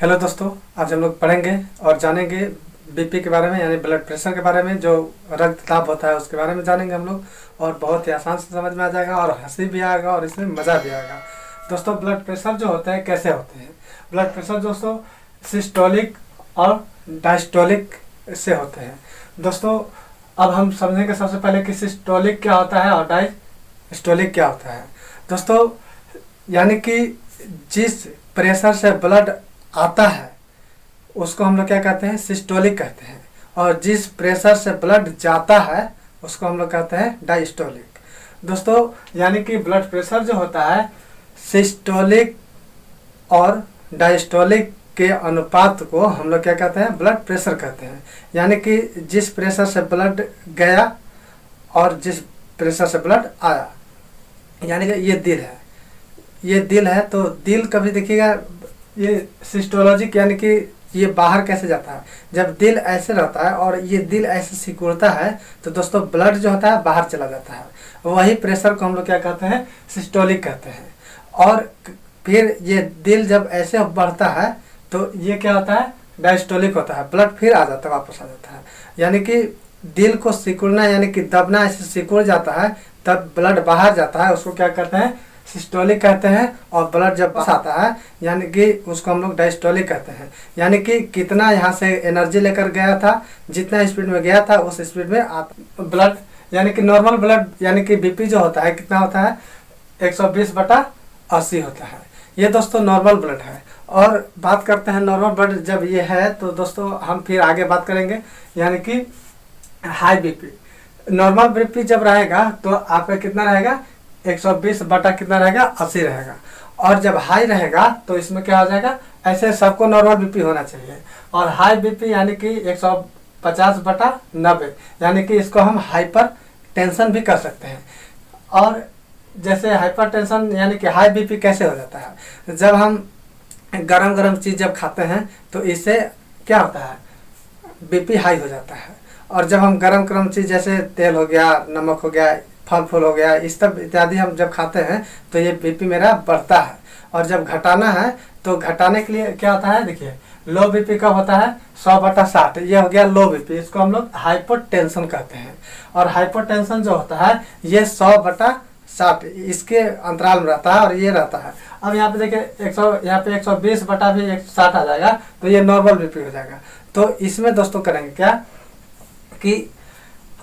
Hello दोस्तों, आज हम लोग पढ़ेंगे और जानेंगे बीपी के बारे में, यानी ब्लड प्रेशर के बारे में। जो रक्तचाप होता है उसके बारे में जानेंगे हम लोग, और बहुत ही आसान से समझ में आ जाएगा और हंसी भी आएगा और इसमें मज़ा भी आएगा। दोस्तों, ब्लड प्रेशर जो होते हैं कैसे होते हैं? ब्लड प्रेशर दोस्तों सिस्टोलिक और डायस्टोलिक से होते हैं। दोस्तों, अब हम समझेंगे सबसे पहले कि सिस्टोलिक क्या होता है और डायस्टोलिक क्या होता है। दोस्तों, यानी कि जिस प्रेशर से ब्लड आता है उसको हम लोग क्या कहते हैं? सिस्टोलिक कहते हैं। और जिस प्रेशर से ब्लड जाता है उसको हम लोग कहते हैं डायस्टोलिक। दोस्तों, यानी कि ब्लड प्रेशर जो होता है सिस्टोलिक और डायस्टोलिक के अनुपात को हम लोग क्या कहते हैं? ब्लड प्रेशर कहते हैं। यानी कि जिस प्रेशर से ब्लड गया और जिस प्रेशर से ब्लड आया, यानी कि ये दिल है। तो दिल कभी देखिएगा, ये सिस्टोलॉजिक यानी कि ये बाहर कैसे जाता है। जब दिल ऐसे रहता है और ये दिल ऐसे सिकुड़ता है तो दोस्तों ब्लड जो होता है बाहर चला जाता है। वही प्रेशर को हम लोग क्या कहते हैं? सिस्टोलिक कहते हैं। और फिर ये दिल जब ऐसे बढ़ता है तो ये क्या होता है? डायस्टोलिक होता है। ब्लड फिर आ जाता है, वापस आ जाता है। यानी कि दिल को सिकुड़ना यानी कि दबना, ऐसे सिकुड़ जाता है तब ब्लड बाहर जाता है, उसको क्या कहते हैं? सिस्टोलिक कहते हैं। और ब्लड जब वापस आता है यानी कि उसको हम लोग डायस्टोलिक कहते हैं। यानी कि कितना यहाँ से एनर्जी लेकर गया था, जितना स्पीड में गया था उस स्पीड में ब्लड, यानी कि नॉर्मल ब्लड यानी कि बीपी जो होता है कितना होता है? 120/80 होता है। ये दोस्तों नॉर्मल ब्लड है। और बात करते हैं नॉर्मल ब्लड जब ये है तो दोस्तों हम फिर आगे बात करेंगे। यानी कि हाई बीपी, नॉर्मल बीपी जब रहेगा तो आपका कितना रहेगा? 120 बटा कितना रहेगा? 80 रहेगा। और जब हाई रहेगा तो इसमें क्या हो जाएगा? ऐसे सबको नॉर्मल बीपी होना चाहिए। और हाई बीपी यानी कि 150/90, यानी कि इसको हम हाइपर टेंशन भी कर सकते हैं। और जैसे हाइपर टेंशन यानी कि हाई बीपी कैसे हो जाता है? जब हम गरम गरम चीज़ जब खाते हैं तो इससे क्या होता है? बीपी हाई हो जाता है। और जब हम गरम गरम चीज़ जैसे तेल हो गया, नमक हो गया, फल फूल हो गया, इस सब इत्यादि हम जब खाते हैं तो ये बीपी मेरा बढ़ता है। और जब घटाना है तो घटाने के लिए क्या होता है? देखिए, लो बीपी कब होता है? 100/60, ये हो गया लो बीपी। इसको हम लोग हाइपोटेंशन कहते हैं। और हाइपोटेंशन जो होता है ये 100/60 इसके अंतराल में रहता है और ये रहता है। अब यहाँ पे देखिए 100, यहाँ पे 120/60 आ जाएगा तो ये नॉर्मल बीपी हो जाएगा। तो इसमें दोस्तों करेंगे क्या कि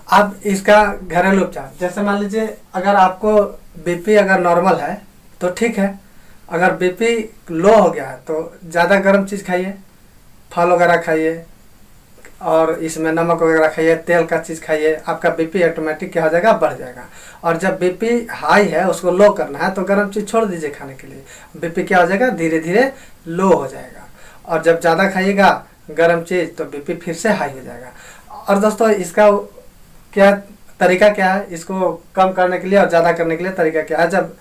अब इसका घरेलू उपचार, जैसे मान लीजिए अगर आपको बीपी अगर नॉर्मल है तो ठीक है। अगर बीपी लो हो गया है तो ज़्यादा गर्म चीज़ खाइए, फल वगैरह खाइए और इसमें नमक वगैरह खाइए, तेल का चीज़ खाइए, आपका बीपी ऑटोमेटिक क्या हो जाएगा? बढ़ जाएगा। और जब बीपी हाई है उसको लो करना है तो गर्म चीज़ छोड़ दीजिए खाने के लिए, बीपी क्या हो जाएगा? धीरे धीरे लो हो जाएगा। और जब ज़्यादा खाइएगा गर्म चीज़ तो बीपी फिर से हाई हो जाएगा। और दोस्तों इसका क्या तरीका क्या है इसको कम करने के लिए और ज़्यादा करने के लिए? तरीका क्या है? जब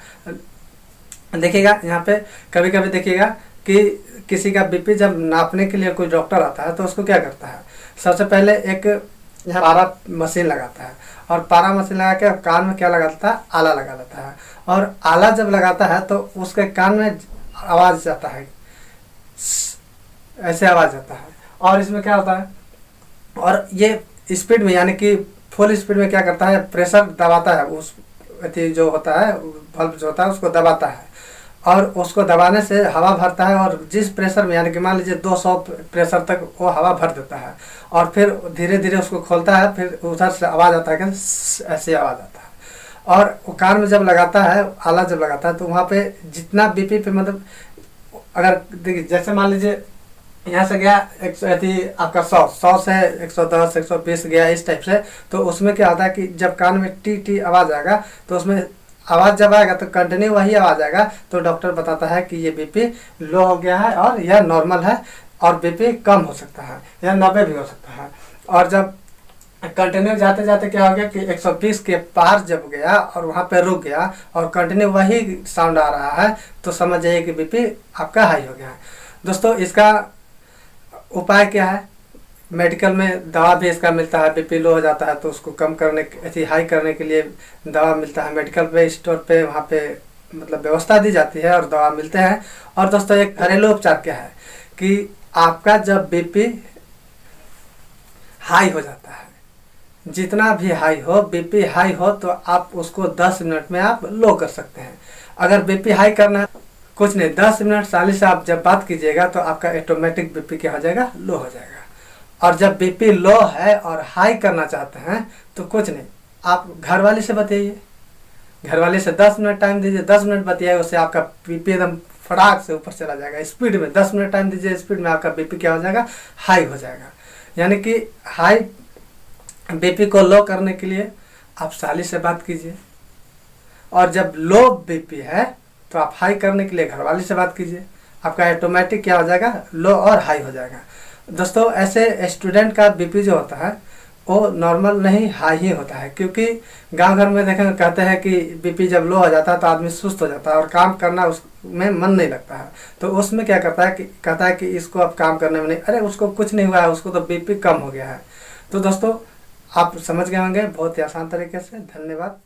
देखिएगा यहाँ पे कभी कभी देखिएगा कि किसी का बीपी जब नापने के लिए कोई डॉक्टर आता है तो उसको क्या करता है? सबसे पहले एक यहाँ पारा मशीन लगाता है और पारा मशीन लगा के कान में क्या लगाता है? आला लगा लेता है। और आला जब लगाता है तो उसके कान में आवाज़ जाता है, ऐसे आवाज़ जाता है। और इसमें क्या होता है? और ये स्पीड में यानी कि फुल स्पीड में क्या करता है? प्रेशर दबाता है, उस जो होता है बल्ब जो होता है उसको दबाता है। और उसको दबाने से हवा भरता है और जिस प्रेशर में यानी कि मान लीजिए 200 प्रेशर तक वो हवा भर देता है। और फिर धीरे धीरे उसको खोलता है, फिर उधर से आवाज़ आता है कि ऐसे आवाज़ आता है। और वो कान में जब लगाता है, आला जब लगाता है तो वहाँ पे जितना बीपी पे मतलब अगर देखिए जैसे मान लीजिए यहाँ से गया आपका 100 से 110 120 गया इस टाइप से, तो उसमें क्या होता है कि जब कान में टी टी आवाज़ आएगा तो उसमें आवाज़ जब आएगा तो कंटिन्यू वही आवाज़ आएगा तो डॉक्टर बताता है कि ये बीपी लो हो गया है और यह नॉर्मल है और बीपी कम हो सकता है या 90 भी हो सकता है। और जब कंटिन्यू जाते जाते क्या हो गया कि 120 के पार जब गया और वहाँ पे रुक गया और कंटिन्यू वही साउंड आ रहा है तो समझ जाइए कि बीपी आपका हाई हो गया है। दोस्तों, इसका उपाय क्या है? मेडिकल में दवा भी इसका मिलता है। बीपी लो हो जाता है तो उसको कम करने, ऐसी हाई करने के लिए दवा मिलता है मेडिकल पे, स्टोर पे, वहाँ पे मतलब व्यवस्था दी जाती है और दवा मिलते हैं। और दोस्तों एक घरेलू उपचार क्या है कि आपका जब बीपी हाई हो जाता है, जितना भी हाई हो, बीपी हाई हो तो आप उसको 10 मिनट में आप लो कर सकते हैं। अगर बीपी हाई करना है, कुछ नहीं, 10 मिनट 40 से आप जब बात कीजिएगा तो आपका ऑटोमेटिक बीपी क्या हो जाएगा, लो हो जाएगा। और जब बीपी लो है और हाई करना चाहते हैं तो कुछ नहीं, आप घर वाले से बताइए, घर वाले से 10 मिनट टाइम दीजिए, 10 मिनट बताइए, उससे आपका बीपी एकदम फटाक से ऊपर चला जाएगा स्पीड में। 10 मिनट टाइम दीजिए, स्पीड में आपका बीपी क्या हो जाएगा, हाई हो जाएगा। यानी कि हाई बीपी को लो करने के लिए आप साली से बात कीजिए, और जब लो बीपी है तो आप हाई करने के लिए घरवाली से बात कीजिए, आपका ऑटोमेटिक क्या हो जाएगा, लो और हाई हो जाएगा। दोस्तों ऐसे स्टूडेंट का बीपी जो होता है वो नॉर्मल नहीं, हाई ही होता है, क्योंकि गांव घर में देखेंगे कहते हैं कि बीपी जब लो हो जाता है तो आदमी सुस्त हो जाता है और काम करना उसमें मन नहीं लगता है। तो उसमें क्या करता है कि कहता है कि इसको अब काम करने में नहीं, अरे उसको कुछ नहीं हुआ है, उसको तो बीपी कम हो गया है। तो दोस्तों आप समझ गए होंगे बहुत ही आसान तरीके से। धन्यवाद।